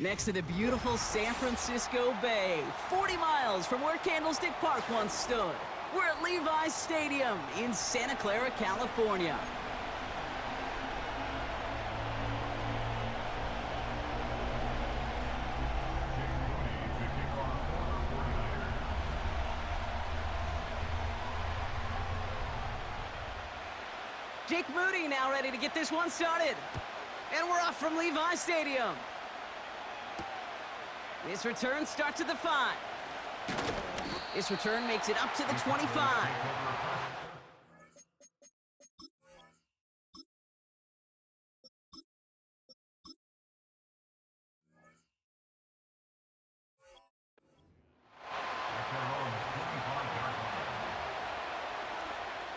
next to the beautiful San Francisco Bay, 40 miles from where Candlestick Park once stood. We're at Levi's Stadium in Santa Clara, California. Jake Moody now ready to get this one started. And we're off from Levi's Stadium. This return starts at the 5. This return makes it up to the 25.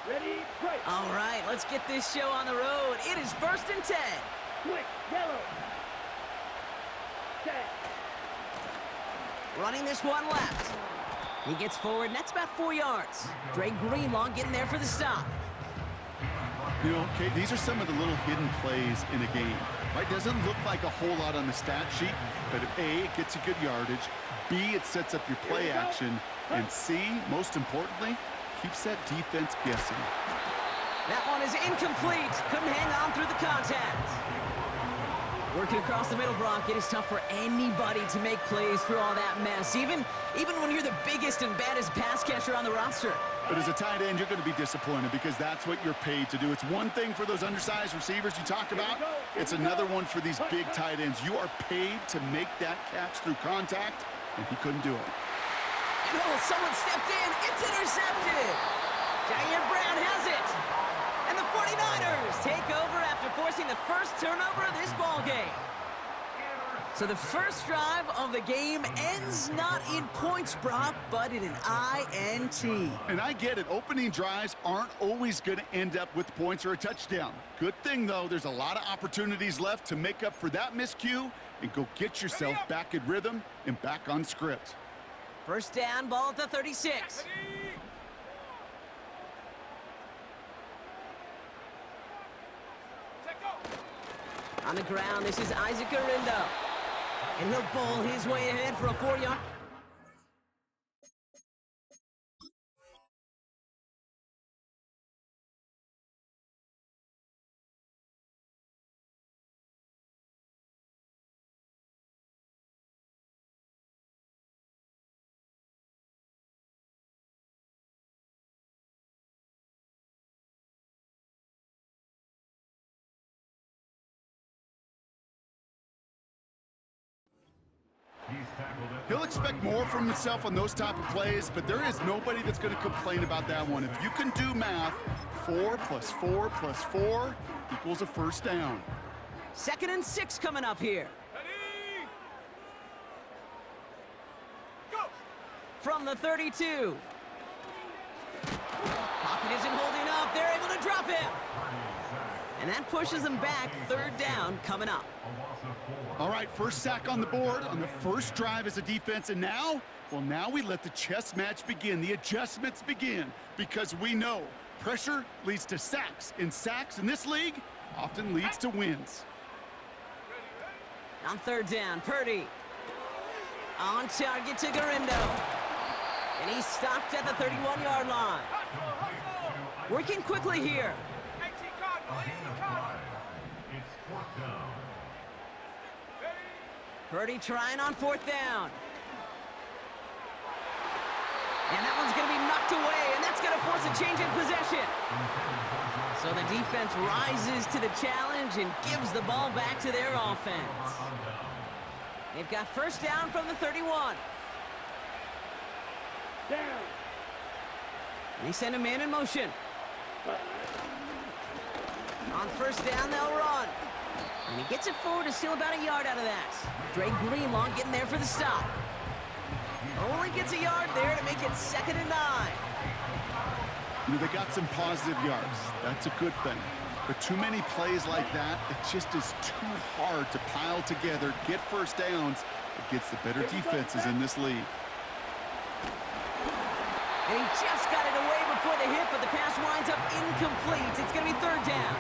Ready, break. All right, let's get this show on the road. It is 1st and 10. Quick, yellow. Set. Running this one left. He gets forward, and that's about 4 yards. Dre Greenlaw getting there for the stop. You know, Kate, these are some of the little hidden plays in a game. Right? Doesn't look like a whole lot on the stat sheet, but A, it gets you good yardage. B, it sets up your play action. And C, most importantly, keeps that defense guessing. That one is incomplete. Couldn't hang on through the contact. Working across the middle, Brock, it is tough for anybody to make plays through all that mess, even when you're the biggest and baddest pass catcher on the roster. But as a tight end, you're going to be disappointed because that's what you're paid to do. It's one thing for those undersized receivers you talk about. It's another one for these big tight ends. You are paid to make that catch through contact, and he couldn't do it. And oh, someone stepped in. It's intercepted. Jair Brown has it. And the 49ers take over after forcing the first turnover of this ball game. So the first drive of the game ends not in points, Brock, but in an INT. And I get it. Opening drives aren't always going to end up with points or a touchdown. Good thing, though, there's a lot of opportunities left to make up for that miscue and go get yourself back in rhythm and back on script. First down, ball at the 36. On the ground, this is Isaac Arindo. And he'll bowl his way ahead for a 4-yard. He'll expect more from himself on those type of plays, but there is nobody that's going to complain about that one. If you can do math, 4 plus 4 plus 4 equals a first down. 2nd and 6 coming up here. Ready. Go. From the 32. Pocket isn't holding up. They're able to drop him. And that pushes them back. 3rd down coming up. All right, first sack on the board on the first drive as a defense, and now, well, now we let the chess match begin, the adjustments begin, because we know pressure leads to sacks, and sacks in this league often leads to wins. On 3rd down, Purdy. On target to Garindo. And he's stopped at the 31-yard line. Working quickly here. Purdy trying on 4th down. And that one's going to be knocked away, and that's going to force a change in possession. So the defense rises to the challenge and gives the ball back to their offense. They've got first down from the 31. Down. They send a man in motion. On first down, they'll run. And he gets it forward to steal about a yard out of that. Dre Greenlaw getting there for the stop. Only gets a yard there to make it 2nd and 9. You know, they got some positive yards. That's a good thing. But too many plays like that, it just is too hard to pile together, get first downs against the better defenses in this league. And he just got it away before the hit, but the pass winds up incomplete. It's going to be 3rd down.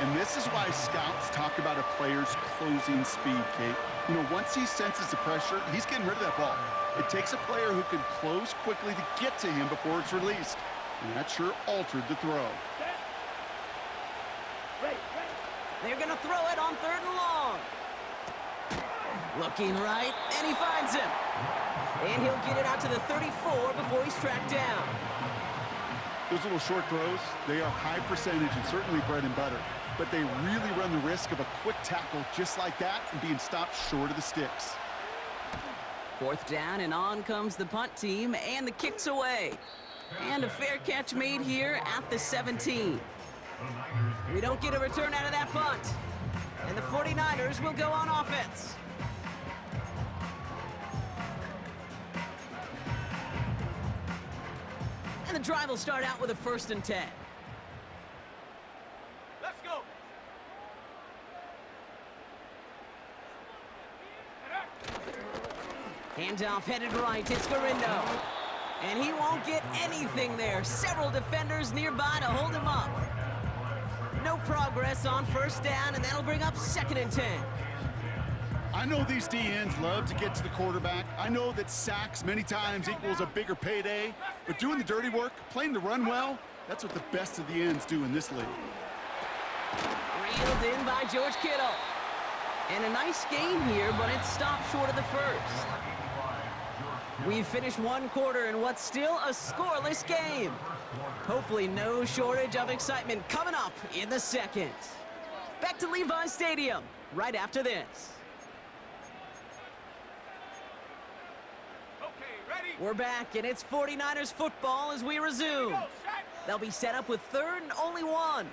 And this is why scouts talk about a player's closing speed, Kate. You know, once he senses the pressure, he's getting rid of that ball. It takes a player who can close quickly to get to him before it's released. And that sure altered the throw. They're going to throw it on 3rd and long. Looking right, and he finds him. And he'll get it out to the 34 before he's tracked down. Those little short throws, they are high percentage and certainly bread and butter. But they really run the risk of a quick tackle just like that and being stopped short of the sticks. 4th down, and on comes the punt team, and the kick's away. And a fair catch made here at the 17. We don't get a return out of that punt. And the 49ers will go on offense. And the drive will start out with a 1st and 10. Let's go. Handoff headed right. It's Garindo. And he won't get anything there. Several defenders nearby to hold him up. No progress on 1st down, and that'll bring up 2nd and 10. I know these DNs love to get to the quarterback. I know that sacks many times equals a bigger payday, but doing the dirty work, playing the run well, that's what the best of the ends do in this league. Reeled in by George Kittle. And a nice gain here, but it's stopped short of the 1st. We've finished 1 quarter in what's still a scoreless game. Hopefully no shortage of excitement coming up in the 2nd. Back to Levi Stadium right after this. We're back, and it's 49ers football as we resume. They'll be set up with 3rd and only 1.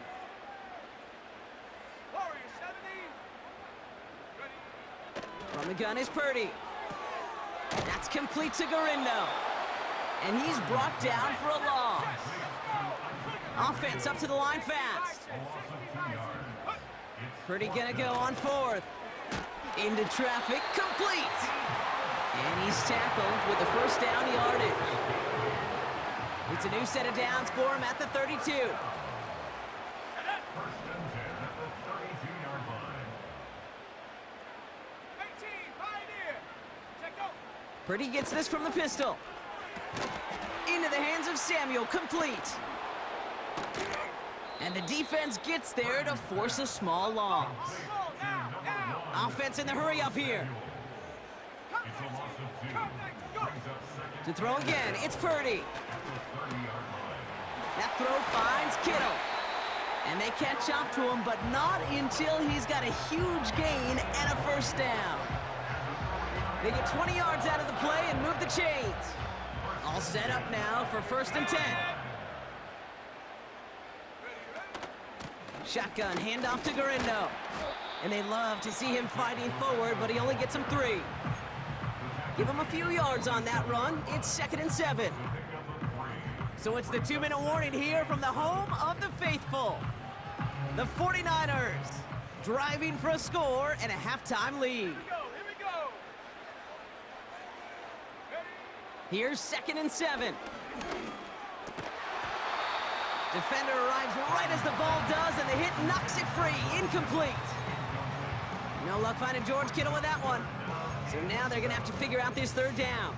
From the gun is Purdy. That's complete to Garindo. And he's brought down for a loss. Offense up to the line fast. Purdy gonna go on 4th. Into traffic, complete. And he's tackled with the 1st down yardage. It's a new set of downs for him at the 32. Purdy gets this from the pistol. Into the hands of Samuel, complete. And the defense gets there to force a small loss. Offense in the hurry up here. To throw again, it's Purdy. That throw finds Kittle. And they catch up to him, but not until he's got a huge gain and a 1st down. They get 20 yards out of the play and move the chains. All set up now for 1st and 10. Shotgun handoff to Garindo. And they love to see him fighting forward, but he only gets him 3. Give him a few yards on that run. It's 2nd and 7. So it's the 2-minute warning here from the home of the faithful. The 49ers driving for a score and a halftime lead. Here's 2nd and 7. Defender arrives right as the ball does, and the hit knocks it free. Incomplete. No luck finding George Kittle with that one. So now they're going to have to figure out this 3rd down.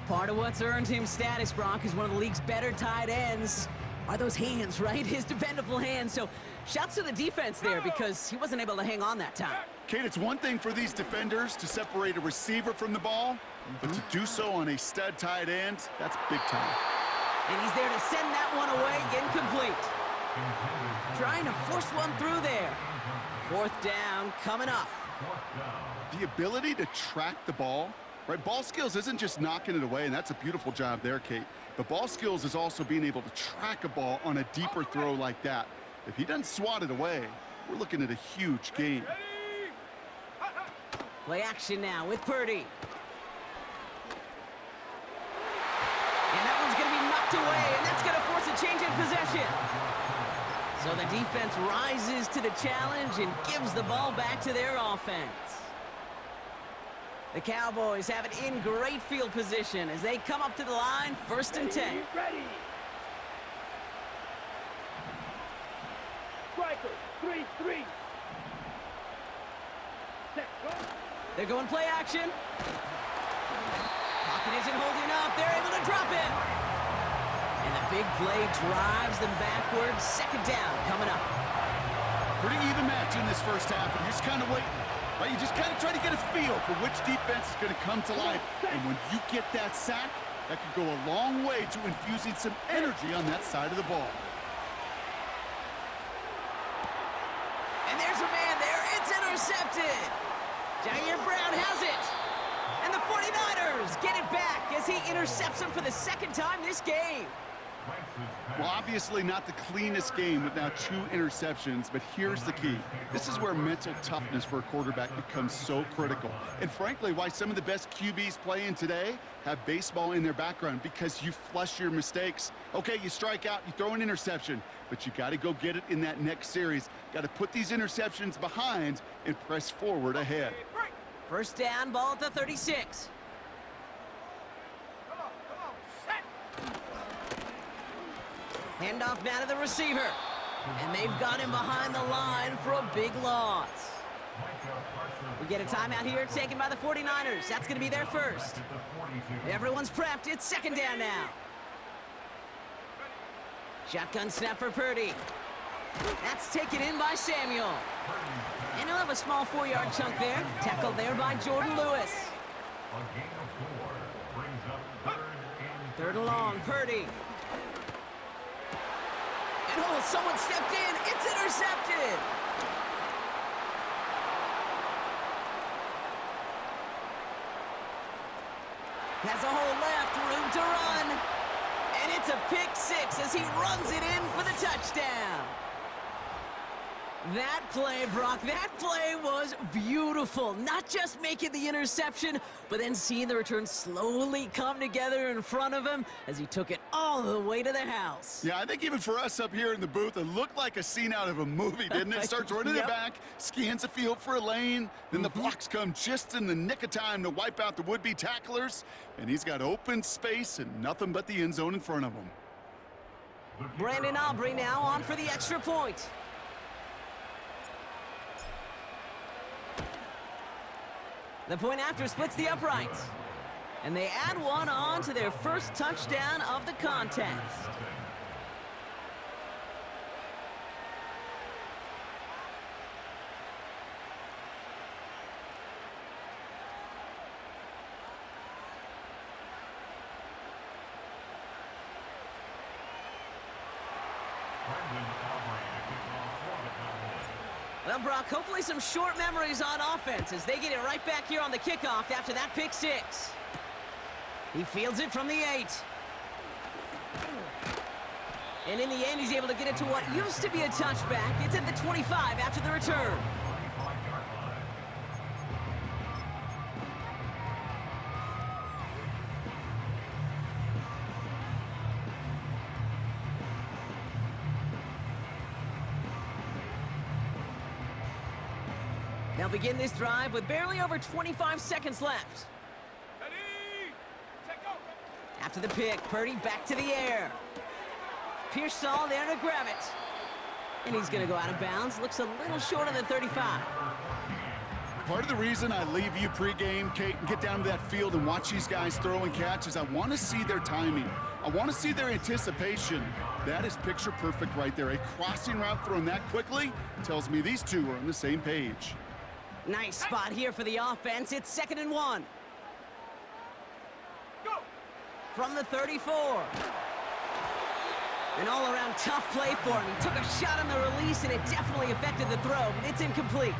Part of what's earned him status, Brock, is one of the league's better tight ends. Are those hands, right? His dependable hands. So shouts to the defense there because he wasn't able to hang on that time. Kate, it's one thing for these defenders to separate a receiver from the ball, but to do so on a stud tight end, that's big time. And he's there to send that one away, incomplete. Trying to force one through there. 4th down coming up. The ability to track the ball, right? Ball skills isn't just knocking it away, and that's a beautiful job there, Kate. But ball skills is also being able to track a ball on a deeper throw like that. If he doesn't swat it away, we're looking at a huge gain. Play action now with Purdy. And that one's going to be knocked away, and that's going to force a change in possession. So the defense rises to the challenge and gives the ball back to their offense. The Cowboys have it in great field position as they come up to the line, 1st and 10. Ready. Striker. 33. Set, go. They're going play action. Pocket isn't holding up. They're able to drop it. And the big play drives them backwards. Second down coming up. Pretty even match in this first half, and you're just kind of waiting. Right? You just kind of try to get a feel for which defense is going to come to life. And when you get that sack, that could go a long way to infusing some energy on that side of the ball. And there's a man there. It's intercepted. Jair Brown has it. And the 49ers get it back as he intercepts him for the second time this game. Well, obviously not the cleanest game with now 2 interceptions, but here's the key. This is where mental toughness for a quarterback becomes so critical. And frankly, why some of the best QBs playing today have baseball in their background, because you flush your mistakes. Okay, you strike out, you throw an interception, but you got to go get it in that next series. Got to put these interceptions behind and press forward ahead. First down, ball at the 36. Handoff now to the receiver. And they've got him behind the line for a big loss. We get a timeout here taken by the 49ers. That's going to be their first. Everyone's prepped. It's second down now. Shotgun snap for Purdy. That's taken in by Samuel. And he'll have a small 4-yard chunk there. Tackled there by Jordan Lewis. Third and long, Purdy. And oh, someone stepped in. It's intercepted. Has a hole left, room to run. And it's a pick 6 as he runs it in for the touchdown. That play, Brock, that play was beautiful. Not just making the interception, but then seeing the return slowly come together in front of him as he took it all the way to the house. Yeah, I think even for us up here in the booth, it looked like a scene out of a movie, didn't it? Starts running it back, scans the field for a lane, then the blocks come just in the nick of time to wipe out the would-be tacklers, and he's got open space and nothing but the end zone in front of him. Brandon Aubrey now on for the extra point. The point after splits the uprights. And they add one on to their first touchdown of the contest. Well, Brock, hopefully some short memories on offense as they get it right back here on the kickoff after that pick 6. He fields it from the 8. And in the end, he's able to get it to what used to be a touchback. It's at the 25 after the return. They'll begin this drive with barely over 25 seconds left. Ready, set, go. After the pick, Purdy back to the air. Pearsall there to grab it. And he's going to go out of bounds. Looks a little short of the 35. Part of the reason I leave you pregame, Kate, and get down to that field and watch these guys throw and catch is I want to see their timing. I want to see their anticipation. That is picture perfect right there. A crossing route thrown that quickly tells me these two are on the same page. Nice spot here for the offense. It's 2nd and 1. Go. From the 34. An all-around tough play for him. He took a shot on the release, and it definitely affected the throw. It's incomplete.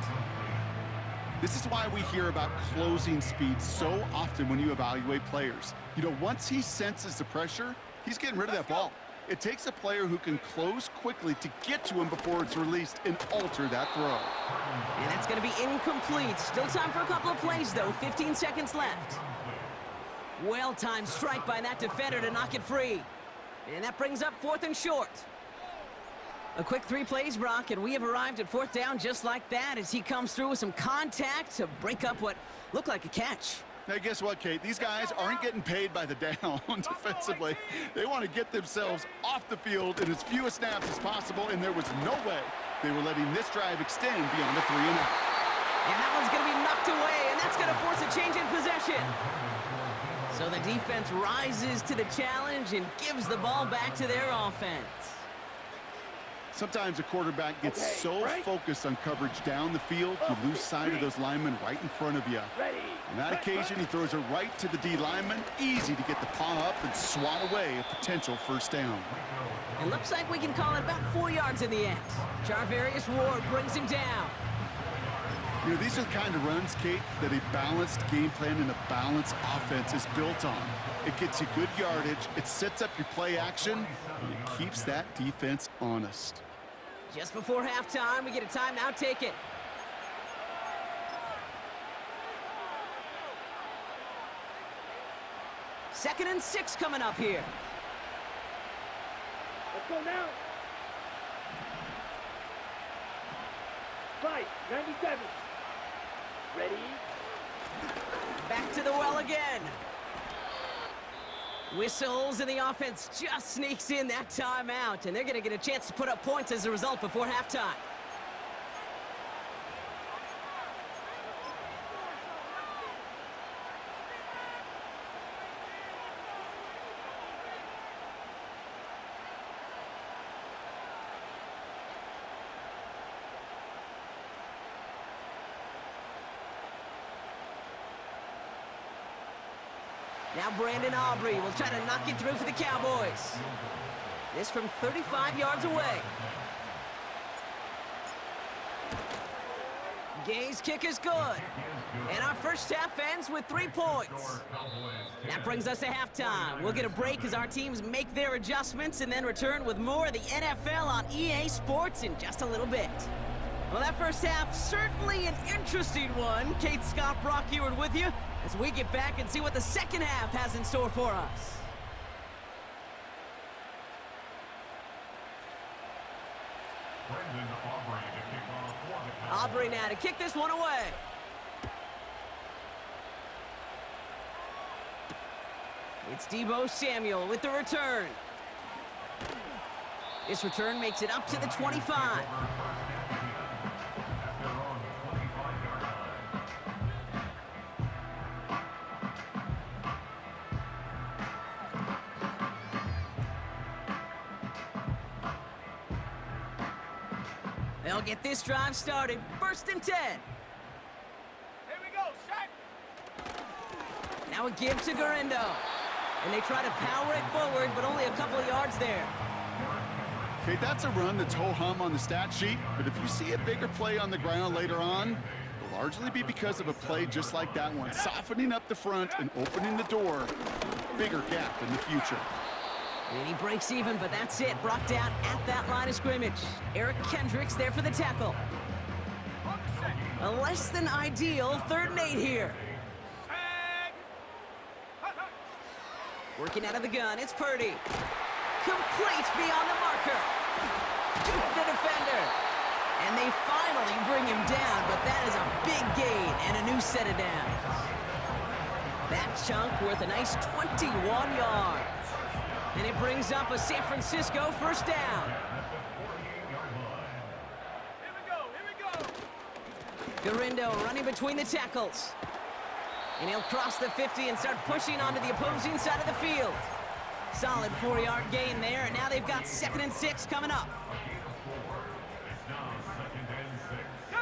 This is why we hear about closing speed so often when you evaluate players. You know, once he senses the pressure, he's getting rid of that ball. It takes a player who can close quickly to get to him before it's released and alter that throw. And that's going to be incomplete. Still time for a couple of plays, though. 15 seconds left. Well-timed strike by that defender to knock it free. And that brings up 4th and short. A quick 3 plays, Brock, and we have arrived at 4th down just like that as he comes through with some contact to break up what looked like a catch. Now, guess what, Kate? These guys aren't getting paid by the down defensively. They want to get themselves off the field in as few snaps as possible, and there was no way They were letting this drive extend beyond a 3-and-out. And that one's going to be knocked away, and that's going to force a change in possession. So the defense rises to the challenge and gives the ball back to their offense. Sometimes a quarterback gets so focused on coverage down the field, you lose sight of those linemen right in front of you. On that occasion, he throws it right to the D lineman. Easy to get the paw up and swat away a potential first down. It looks like we can call it about 4 yards in the end. Charvarius Ward brings him down. You know, these are the kind of runs, Kate, that a balanced game plan and a balanced offense is built on. It gets you good yardage, it sets up your play action, and it keeps that defense honest. Just before halftime, we get a timeout taken. Second and 6 coming up here. Let's go now. Right, 97. Ready? Back to the well again. Whistles, and the offense just sneaks in that timeout, and they're going to get a chance to put up points as a result before halftime. Now Brandon Aubrey will try to knock it through for the Cowboys. This from 35 yards away. Gay's kick is good. And our first half ends with 3 points. That brings us to halftime. We'll get a break as our teams make their adjustments and then return with more of the NFL on EA Sports in just a little bit. Well, that first half, certainly an interesting one. Kate, Scott, Brock Eward with you as we get back and see what the second half has in store for us. Aubrey now to kick this one away. It's Deebo Samuel with the return. This return makes it up to the 25. They'll get this drive started. First and 10. Here we go, set. Now a give to Garindo. And they try to power it forward, but only a couple of yards there. Okay, that's a run that's ho-hum on the stat sheet, but if you see a bigger play on the ground later on, it'll largely be because of a play just like that one, softening up the front and opening the door for a bigger gap in the future. And he breaks even, but that's it. Brought down at that line of scrimmage. Eric Kendricks there for the tackle. A less than ideal 3rd and 8 here. Working out of the gun, it's Purdy. Complete beyond the marker. Duke the defender. And they finally bring him down, but that is a big gain and a new set of downs. That chunk worth a nice 21 yards. And it brings up a San Francisco first down. Here we go, here we go. Garindo running between the tackles. And he'll cross the 50 and start pushing onto the opposing side of the field. Solid 4-yard gain there, and now they've got 2nd and 6 coming up. Go!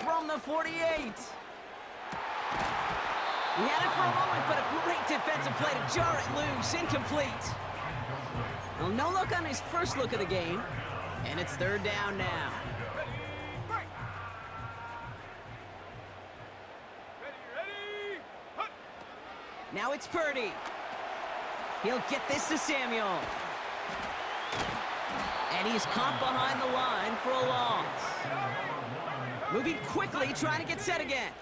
From the 48. He had it for a moment, but a great defensive play to jar it loose. Incomplete. Well, no look on his first look of the game. And it's 3rd down now. Ready. Hut. Now it's Purdy. He'll get this to Samuel. And he's caught behind the line for a loss. Moving quickly, trying to get set again.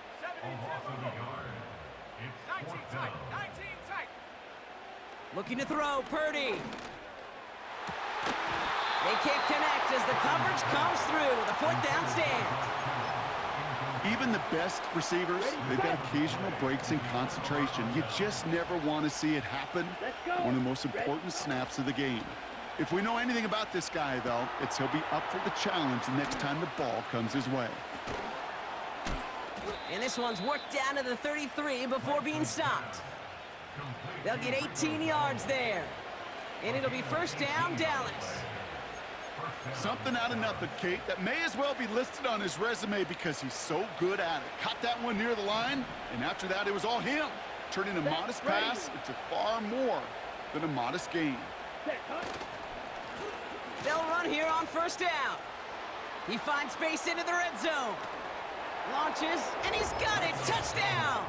19 tight, 19 tight. Looking to throw, Purdy. They can't connect as the coverage comes through with a 4th down stand. Even the best receivers, they've got occasional breaks in concentration. You just never want to see it happen. One of the most important snaps of the game. If we know anything about this guy, though, it's he'll be up for the challenge the next time the ball comes his way. And this one's worked down to the 33 before being stopped. They'll get 18 yards there. And it'll be first down, Dallas. Something out of nothing, Kate, that may as well be listed on his resume because he's so good at it. Caught that one near the line, and after that, it was all him, turning a modest pass into far more than a modest gain. They'll run here on first down. He finds space into the red zone. Launches, and he's got it. Touchdown!